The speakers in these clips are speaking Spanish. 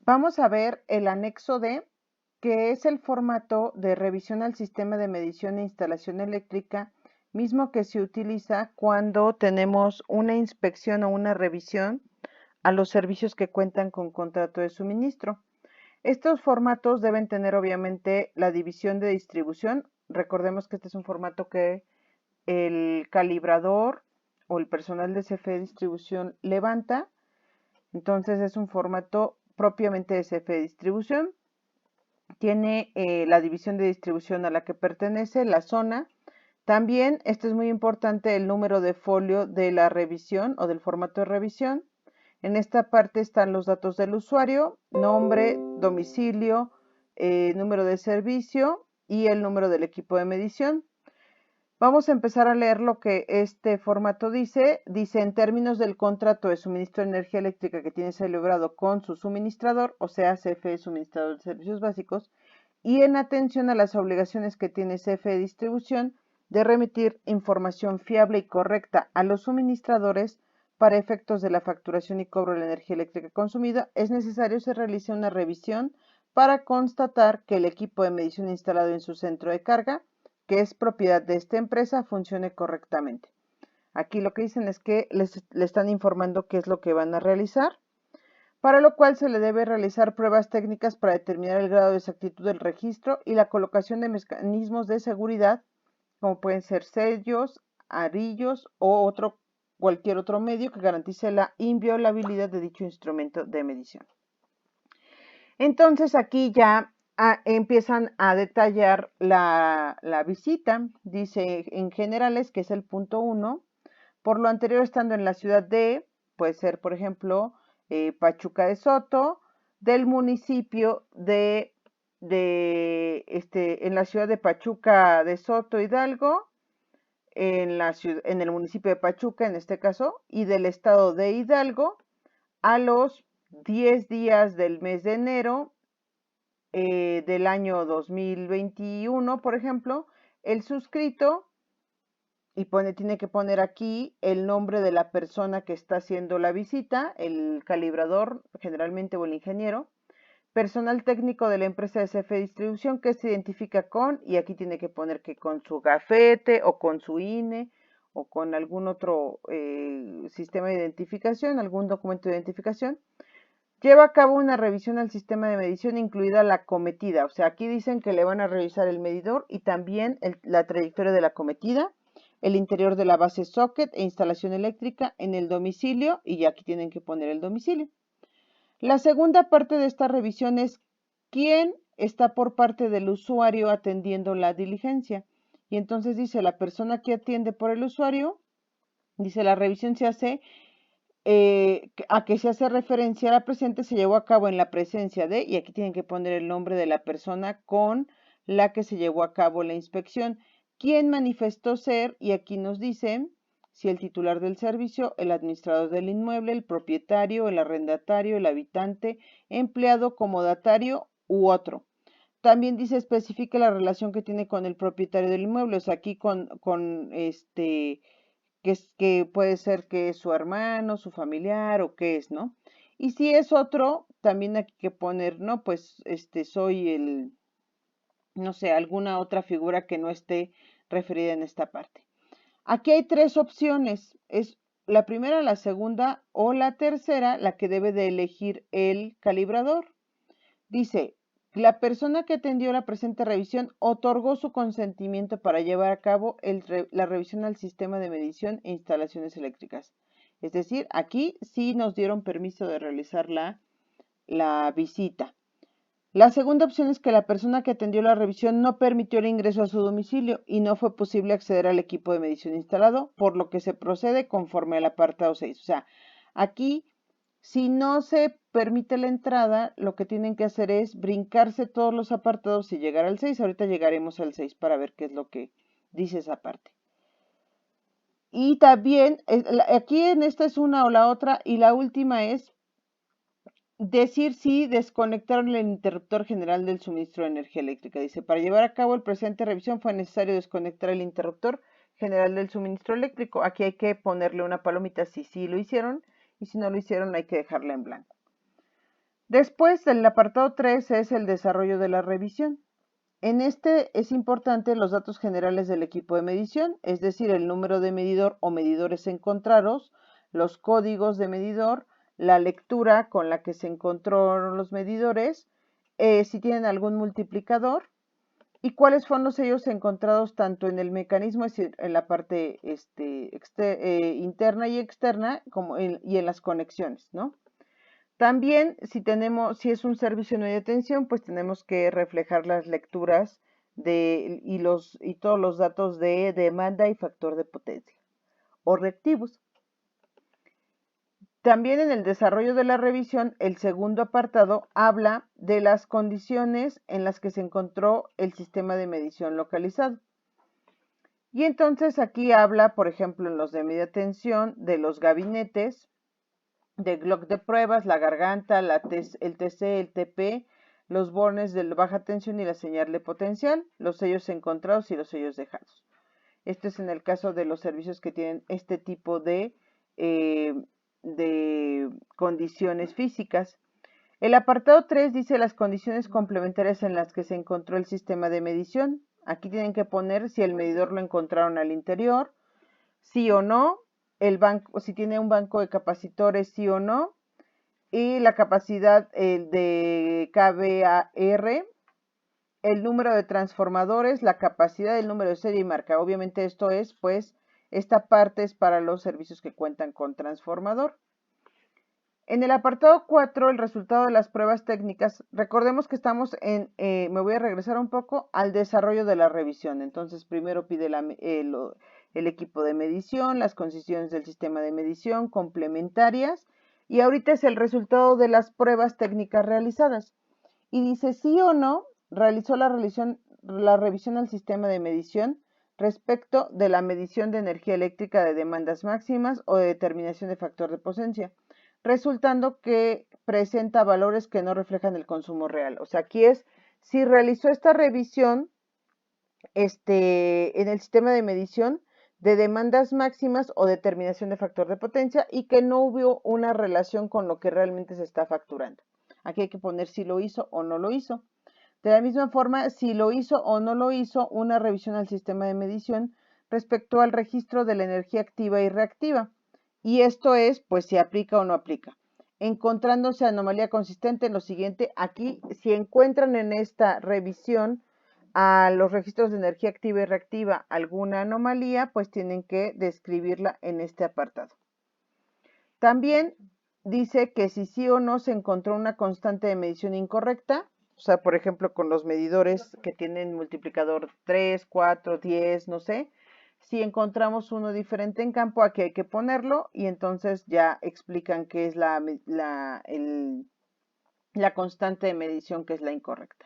Vamos a ver el anexo D, que es el formato de revisión al sistema de medición e instalación eléctrica, mismo que se utiliza cuando tenemos una inspección o una revisión a los servicios que cuentan con contrato de suministro. Estos formatos deben tener obviamente la división de distribución. Recordemos que este es un formato que el calibrador o el personal de CFE de distribución levanta. Entonces es un formato propiamente de CFE de distribución. Tiene la división de distribución a la que pertenece, la zona. También, esto es muy importante, el número de folio de la revisión o del formato de revisión. En esta parte están los datos del usuario, nombre, domicilio, número de servicio y el número del equipo de medición. Vamos a empezar a leer lo que este formato dice. Dice, en términos del contrato de suministro de energía eléctrica que tiene celebrado con su suministrador, o sea, CFE Suministrador de Servicios Básicos, y en atención a las obligaciones que tiene CFE Distribución de remitir información fiable y correcta a los suministradores para efectos de la facturación y cobro de la energía eléctrica consumida, es necesario se realice una revisión para constatar que el equipo de medición instalado en su centro de carga, que es propiedad de esta empresa, funcione correctamente. Aquí lo que dicen es que le están informando qué es lo que van a realizar, para lo cual se le debe realizar pruebas técnicas para determinar el grado de exactitud del registro y la colocación de mecanismos de seguridad, como pueden ser sellos, arillos o cualquier otro medio que garantice la inviolabilidad de dicho instrumento de medición. Entonces aquí ya empiezan a detallar la visita. Dice en generales, que es el punto 1, por lo anterior estando en la ciudad de, puede ser por ejemplo, Pachuca de Soto, del municipio en la ciudad de Pachuca de Soto, Hidalgo, en el municipio de Pachuca en este caso, y del estado de Hidalgo, a los 10 días del mes de enero del año 2021, por ejemplo, el suscrito, y tiene que poner aquí el nombre de la persona que está haciendo la visita, el calibrador generalmente o el ingeniero, personal técnico de la empresa de CFE Distribución que se identifica con, y aquí tiene que poner que con su gafete o con su INE o con algún otro sistema de identificación, algún documento de identificación, lleva a cabo una revisión al sistema de medición, incluida la cometida. O sea, aquí dicen que le van a revisar el medidor y también la trayectoria de la cometida, el interior de la base socket e instalación eléctrica en el domicilio, y aquí tienen que poner el domicilio. La segunda parte de esta revisión es quién está por parte del usuario atendiendo la diligencia. Y entonces dice, la persona que atiende por el usuario, dice, la revisión se hace a que se hace referencia a la presente se llevó a cabo en la presencia de, y aquí tienen que poner el nombre de la persona con la que se llevó a cabo la inspección. ¿Quién manifestó ser? Y aquí nos dicen si el titular del servicio, el administrador del inmueble, el propietario, el arrendatario, el habitante, empleado, comodatario u otro. También dice especifica la relación que tiene con el propietario del inmueble, o sea, aquí que puede ser que es su hermano, su familiar o qué es, ¿no? Y si es otro, también hay que poner, ¿no? Pues soy no sé, alguna otra figura que no esté referida en esta parte. Aquí hay tres opciones, es la primera, la segunda o la tercera, la que debe de elegir el calibrador. Dice, la persona que atendió la presente revisión otorgó su consentimiento para llevar a cabo la revisión al sistema de medición e instalaciones eléctricas. Es decir, aquí sí nos dieron permiso de realizar la visita. La segunda opción es que la persona que atendió la revisión no permitió el ingreso a su domicilio y no fue posible acceder al equipo de medición instalado, por lo que se procede conforme al apartado 6. O sea, aquí, si no se permite la entrada, lo que tienen que hacer es brincarse todos los apartados y llegar al 6. Ahorita llegaremos al 6 para ver qué es lo que dice esa parte. Y también, aquí en esta es una o la otra, y la última es decir si desconectaron el interruptor general del suministro de energía eléctrica. Dice, para llevar a cabo el presente revisión fue necesario desconectar el interruptor general del suministro eléctrico. Aquí hay que ponerle una palomita si sí lo hicieron, y si no lo hicieron hay que dejarla en blanco. Después, el apartado 3 es el desarrollo de la revisión. En este es importante los datos generales del equipo de medición, es decir, el número de medidor o medidores encontrados, los códigos de medidor, la lectura con la que se encontraron los medidores, si tienen algún multiplicador y cuáles fueron los sellos encontrados tanto en el mecanismo, es decir, en la parte interna y externa, como y en las conexiones, ¿no? También, si es un servicio de media tensión, pues tenemos que reflejar las lecturas y todos los datos de demanda y factor de potencia o reactivos. También en el desarrollo de la revisión, el segundo apartado habla de las condiciones en las que se encontró el sistema de medición localizado. Y entonces aquí habla, por ejemplo, en los de media tensión, de los gabinetes, de bloc de pruebas, la garganta, el TC, el TP, los bornes de baja tensión y la señal de potencial, los sellos encontrados y los sellos dejados. Esto es en el caso de los servicios que tienen este tipo de condiciones físicas. El apartado 3 dice las condiciones complementarias en las que se encontró el sistema de medición. Aquí tienen que poner si el medidor lo encontraron al interior, sí o no, el banco, si tiene un banco de capacitores, sí o no, y la capacidad de kVAR, el número de transformadores, la capacidad del número de serie y marca. Obviamente esto es, pues, esta parte es para los servicios que cuentan con transformador. En el apartado 4, el resultado de las pruebas técnicas, recordemos que estamos me voy a regresar un poco al desarrollo de la revisión. Entonces, primero pide el equipo de medición, las condiciones del sistema de medición complementarias, y ahorita es el resultado de las pruebas técnicas realizadas. Y dice sí o no realizó la revisión al sistema de medición respecto de la medición de energía eléctrica de demandas máximas o de determinación de factor de potencia, resultando que presenta valores que no reflejan el consumo real. O sea, aquí es si realizó esta revisión en el sistema de medición de demandas máximas o determinación de factor de potencia y que no hubo una relación con lo que realmente se está facturando. Aquí hay que poner si lo hizo o no lo hizo. De la misma forma, si lo hizo o no lo hizo, una revisión al sistema de medición respecto al registro de la energía activa y reactiva. Y esto es, pues, si aplica o no aplica. Encontrándose anomalía consistente en lo siguiente, aquí, si encuentran en esta revisión a los registros de energía activa y reactiva alguna anomalía, pues tienen que describirla en este apartado. También dice que si sí o no se encontró una constante de medición incorrecta, o sea, por ejemplo, con los medidores que tienen multiplicador 3, 4, 10, no sé, si encontramos uno diferente en campo, aquí hay que ponerlo y entonces ya explican qué es la constante de medición que es la incorrecta.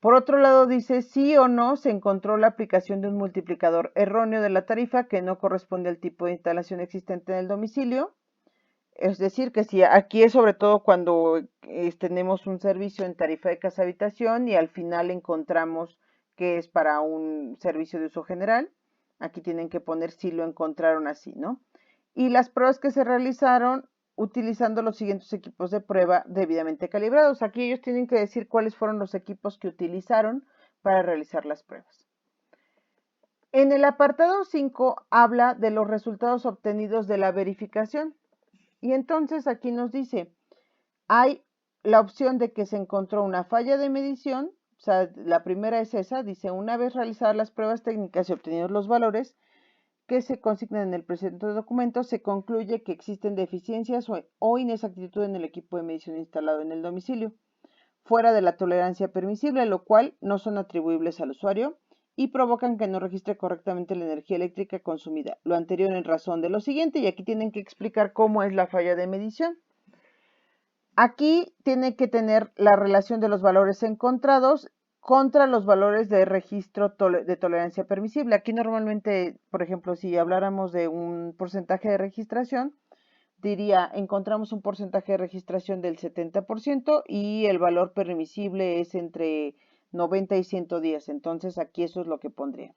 Por otro lado, dice sí o no se encontró la aplicación de un multiplicador erróneo de la tarifa que no corresponde al tipo de instalación existente en el domicilio. Es decir, que si aquí es sobre todo cuando tenemos un servicio en tarifa de casa habitación y al final encontramos que es para un servicio de uso general. Aquí tienen que poner si lo encontraron así, ¿no? Y las pruebas que se realizaron utilizando los siguientes equipos de prueba debidamente calibrados. Aquí ellos tienen que decir cuáles fueron los equipos que utilizaron para realizar las pruebas. En el apartado 5 habla de los resultados obtenidos de la verificación. Y entonces aquí nos dice, hay la opción de que se encontró una falla de medición, o sea, la primera es esa, dice, una vez realizadas las pruebas técnicas y obtenidos los valores que se consignan en el presente documento, se concluye que existen deficiencias o inexactitud en el equipo de medición instalado en el domicilio, fuera de la tolerancia permisible, lo cual no son atribuibles al usuario y provocan que no registre correctamente la energía eléctrica consumida. Lo anterior en razón de lo siguiente, y aquí tienen que explicar cómo es la falla de medición. Aquí tiene que tener la relación de los valores encontrados contra los valores de registro de tolerancia permisible. Aquí normalmente, por ejemplo, si habláramos de un porcentaje de registración, diría, encontramos un porcentaje de registración del 70% y el valor permisible es entre 90 y 110. Entonces, aquí eso es lo que pondría.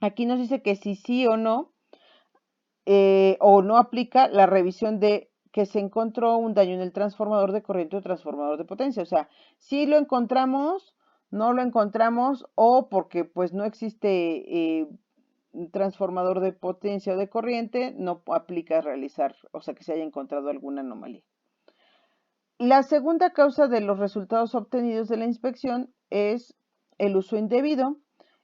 Aquí nos dice que si sí o no aplica la revisión de que se encontró un daño en el transformador de corriente o transformador de potencia. O sea, si lo encontramos, no lo encontramos, o porque pues no existe un transformador de potencia o de corriente, no aplica realizar, o sea, que se haya encontrado alguna anomalía. La segunda causa de los resultados obtenidos de la inspección es el uso indebido.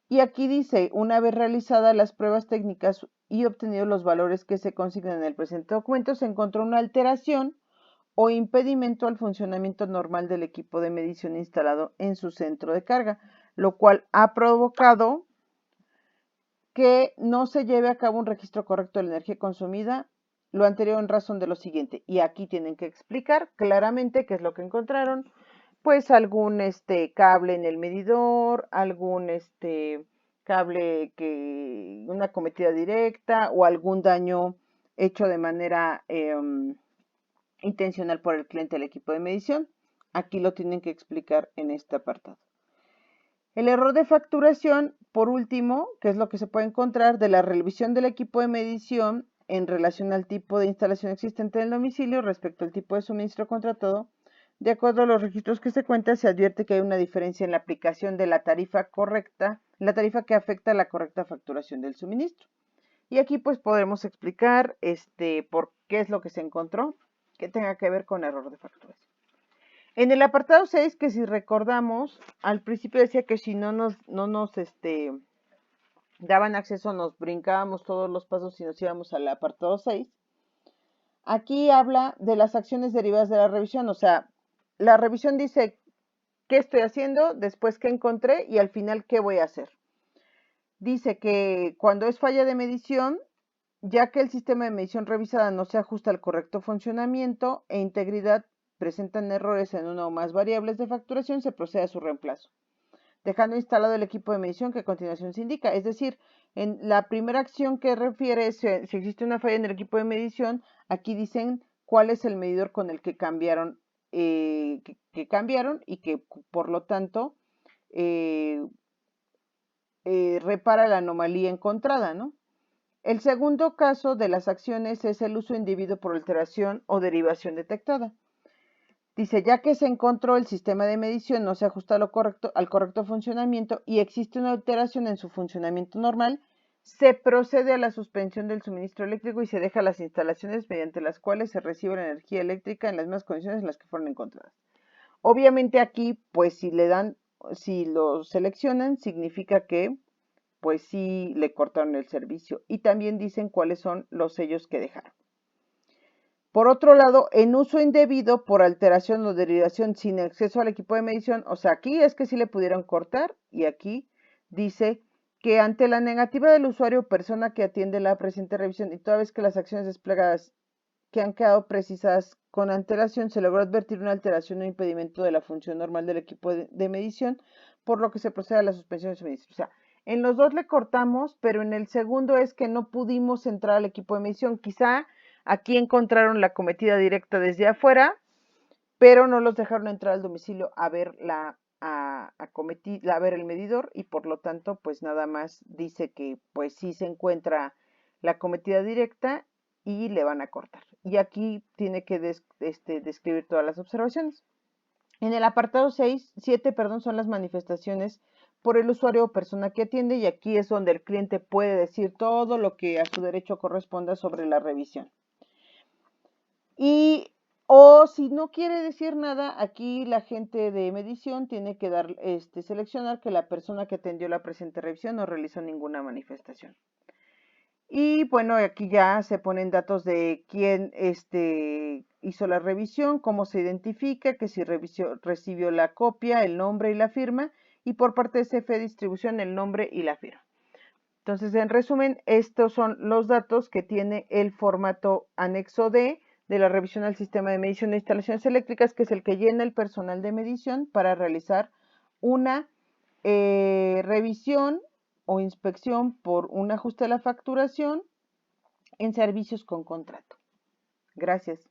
Y aquí dice, una vez realizadas las pruebas técnicas y obtenidos los valores que se consignan en el presente documento, se encontró una alteración o impedimento al funcionamiento normal del equipo de medición instalado en su centro de carga, lo cual ha provocado que no se lleve a cabo un registro correcto de la energía consumida, lo anterior en razón de lo siguiente. Y aquí tienen que explicar claramente qué es lo que encontraron, pues algún cable en el medidor, algún cable que una cometida directa o algún daño hecho de manera intencional por el cliente del equipo de medición. Aquí lo tienen que explicar en este apartado. El error de facturación, por último, que es lo que se puede encontrar de la revisión del equipo de medición en relación al tipo de instalación existente en el domicilio respecto al tipo de suministro contratado. De acuerdo a los registros que se cuentan, se advierte que hay una diferencia en la aplicación de la tarifa correcta, la tarifa que afecta a la correcta facturación del suministro. Y aquí pues podremos explicar por qué es lo que se encontró que tenga que ver con error de facturación. En el apartado 6, que si recordamos, al principio decía que si no nos daban acceso, nos brincábamos todos los pasos y nos íbamos al apartado 6. Aquí habla de las acciones derivadas de la revisión, o sea, la revisión dice qué estoy haciendo, después qué encontré y al final qué voy a hacer. Dice que cuando es falla de medición, ya que el sistema de medición revisada no se ajusta al correcto funcionamiento e integridad, presentan errores en una o más variables de facturación, se procede a su reemplazo, dejando instalado el equipo de medición que a continuación se indica. Es decir, en la primera acción que refiere, si existe una falla en el equipo de medición, aquí dicen cuál es el medidor con el que cambiaron, cambiaron y que por lo tanto repara la anomalía encontrada, ¿no? El segundo caso de las acciones es el uso indebido por alteración o derivación detectada. Dice, ya que se encontró el sistema de medición no se ajusta al correcto funcionamiento y existe una alteración en su funcionamiento normal, se procede a la suspensión del suministro eléctrico y se deja las instalaciones mediante las cuales se recibe la energía eléctrica en las mismas condiciones en las que fueron encontradas. Obviamente aquí, pues si lo seleccionan, significa que pues sí le cortaron el servicio. Y también dicen cuáles son los sellos que dejaron. Por otro lado, en uso indebido por alteración o derivación sin acceso al equipo de medición, o sea, aquí es que sí le pudieron cortar y aquí dice que ante la negativa del usuario o persona que atiende la presente revisión y toda vez que las acciones desplegadas que han quedado precisadas con antelación, se logró advertir una alteración o impedimento de la función normal del equipo de medición, por lo que se procede a la suspensión de suministro. O sea, en los dos le cortamos, pero en el segundo es que no pudimos entrar al equipo de medición. Quizá aquí encontraron la cometida directa desde afuera, pero no los dejaron entrar al domicilio a ver a ver el medidor y por lo tanto, pues nada más dice que pues sí se encuentra la cometida directa y le van a cortar. Y aquí tiene que describir todas las observaciones. En el apartado 7, son las manifestaciones por el usuario o persona que atiende y aquí es donde el cliente puede decir todo lo que a su derecho corresponda sobre la revisión. O si no quiere decir nada, aquí la gente de medición tiene que seleccionar que la persona que atendió la presente revisión no realizó ninguna manifestación. Y bueno, aquí ya se ponen datos de quién hizo la revisión, cómo se identifica, que si recibió la copia, el nombre y la firma, y por parte de CFE Distribución el nombre y la firma. Entonces, en resumen, estos son los datos que tiene el formato anexo D de la revisión al sistema de medición de instalaciones eléctricas, que es el que llena el personal de medición para realizar una revisión o inspección por un ajuste a la facturación en servicios con contrato. Gracias.